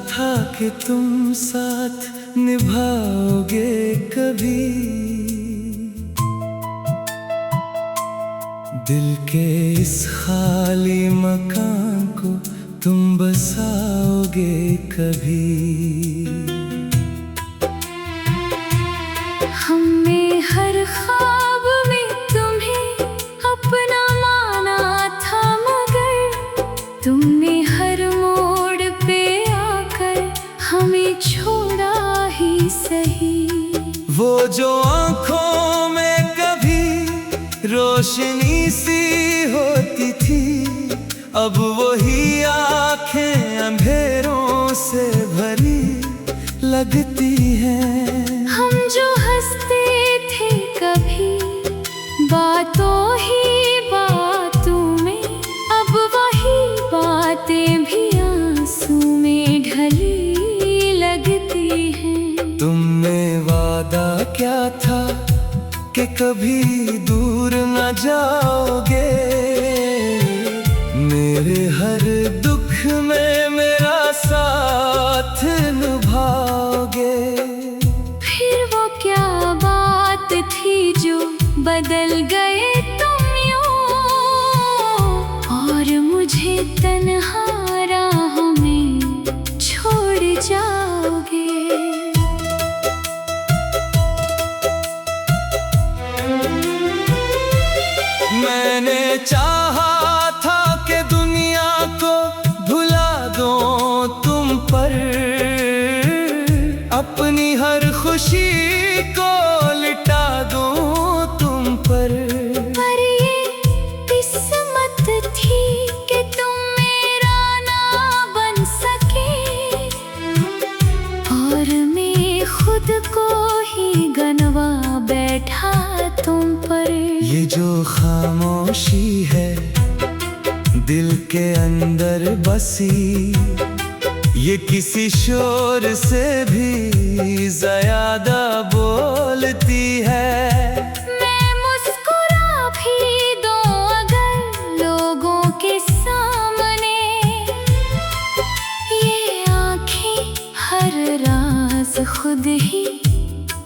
था कि तुम साथ निभाओगे कभी, दिल के इस खाली मकान को तुम बसाओगे कभी। हमने हर ख्वाब में तुम्हें अपना माना था, मगर तुमने हर मोड़ पे आकर हमें छोड़ा ही सही। वो जो आँखों में कभी रोशनी सी होती थी, अब वही आँखें अंधेरों से भरी लगती हैं। हम जो हंसते थे कभी बातों ही बातों में, अब वही बातें भी आंसू में ढली लगती हैं। तुमने वादा क्या था कि कभी दूर न जाओगे, मेरे हर दुख में मेरा साथ निभाओगे। फिर वो क्या बात थी जो बदल गए तुम यूं, और मुझे तन्हा राहों में छोड़ जाओगे। मैंने चाहा था कि दुनिया को भुला दो तुम पर, अपनी हर खुशी को लिटा दो तुम पर ये किस्मत थी कि तुम मेरा ना बन सके, और मैं खुद को ही गनवा बैठा तुम पर। ये जो खामोशी है दिल के अंदर बसी, ये किसी शोर से भी ज्यादा बोलती है। मैं मुस्कुरा भी दूं अगर लोगों के सामने, ये आँखें हर राज खुद ही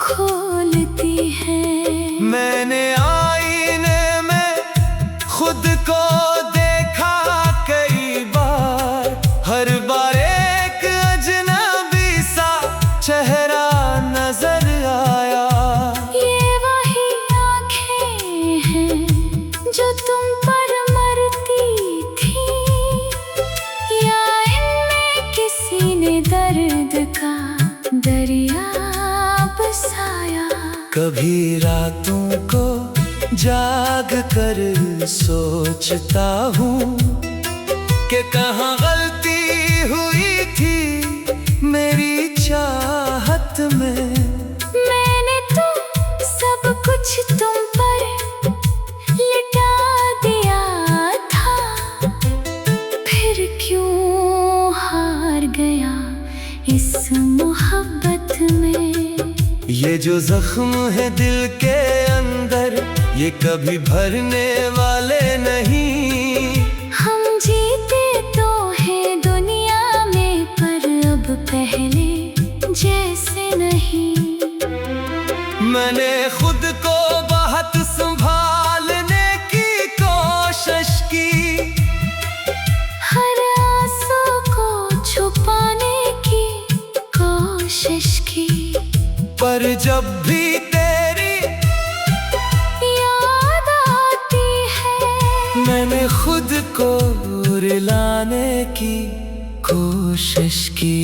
खोलती हैं। मैंने आईने में खुद को देखा कई बार, हर बार एक अजनबी सा चेहरा नजर आया। ये वही आँखें हैं जो तुम पर मरती थी, या इनमें किसी ने दर्द का दरिया बसाया। कभी रातों को जाग कर सोचता हूँ कि कहाँ गलती हुई थी मेरी चाहत में। मैंने तो सब कुछ तुम पर लिटा दिया था, फिर क्यों हार गया इस मोहब्बत में। ये जो जख्म है दिल के अंदर, ये कभी भरने वाले नहीं। हम जीते तो हैं दुनिया में, पर अब पहले जैसे नहीं। मैंने खुद को बहुत संभालने की कोशिश की, हर आंसू को छुपाने की कोशिश की, पर जब भी तेरी याद आती है, मैंने खुद को रुलाने की कोशिश की।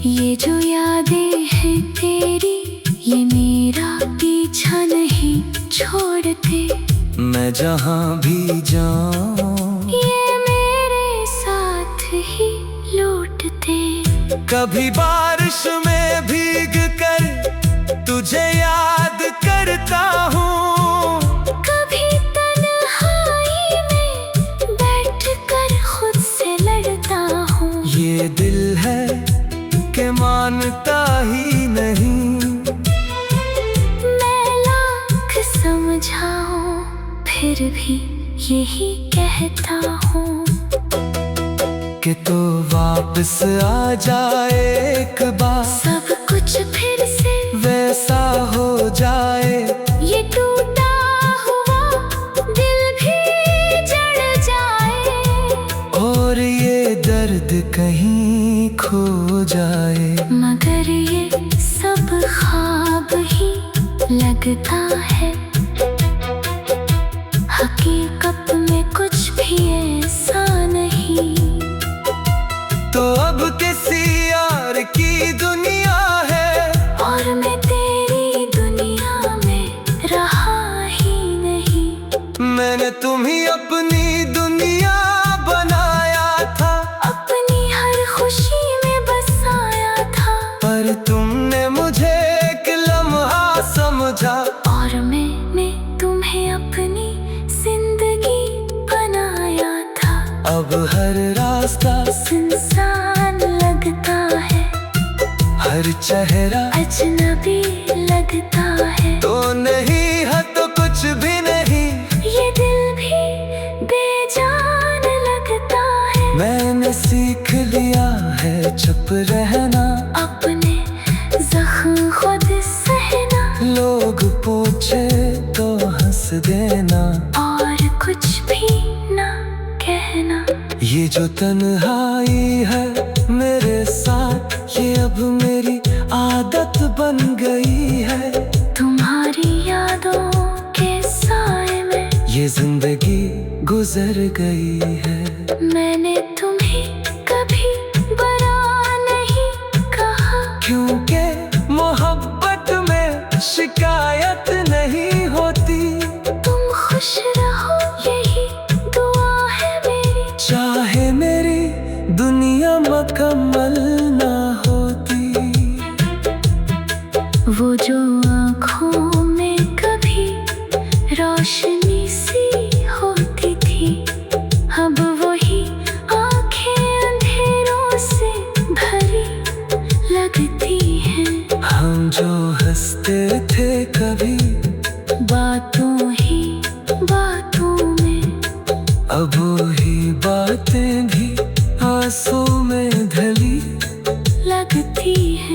ये जो यादें हैं तेरी, ये मेरा पीछा नहीं छोड़ते। मैं जहाँ भी जाऊँ ये मेरे साथ ही लौटते। कभी बारिश में भीग कर तुझे याद करता हूँ, कभी तन्हाई में बैठकर खुद से लड़ता हूँ। ये दिल है कि मानता ही नहीं। मैं लाख समझाऊं फिर भी यही कहता हूँ। के तो वापस आ जाए एक बार, सब कुछ फिर से वैसा हो जाए। ये टूटा हुआ दिल भी जड़ जाए, और ये दर्द कहीं खो जाए। मगर ये सब ख्वाब ही लगता है, हकीकत में कुछ भी ऐसा नहीं। तो अब किसी यार की दुनिया है, और मैं तेरी दुनिया में रहा ही नहीं। मैंने तुम्ही अपनी दुनिया बनाया था, अपनी हर खुशी में बसाया था, पर तुमने मुझे एक लम्हा समझा। और मैंने तुम्हें अपनी जिंदगी बनाया था। अब हर रास्ता सुनसान लगता है, हर चेहरा अजनबी लगता है। तो नहीं है तो कुछ भी नहीं, ये दिल भी बेजान लगता है। मैंने सीख लिया है चुप रहना, अपने जख्म खुद सहना, लोग पूछे तो हंस देना, और कुछ भी ना कहना। ये जो तन्हाई है मेरे साथ, ये अब मेरी आदत बन गई है। तुम्हारी यादों के साए में ये जिंदगी गुजर गई है। मैंने तुम्हें कभी बुरा नहीं कहा, क्योंकि मोहब्बत में शिकायत नहीं होती। तुम खुश रहो यही दुआ है मेरी, चाहे मेरी दुनिया मुकम्मल ना होती। वो जो आँखों में कभी रोशनी सी होती थी, अब वही आँखें अंधेरों से भरी लगती हैं। हम जो हंसते थे कभी बातों ही बातों में, अब वही बातें भी आंसू में ढली लगती है।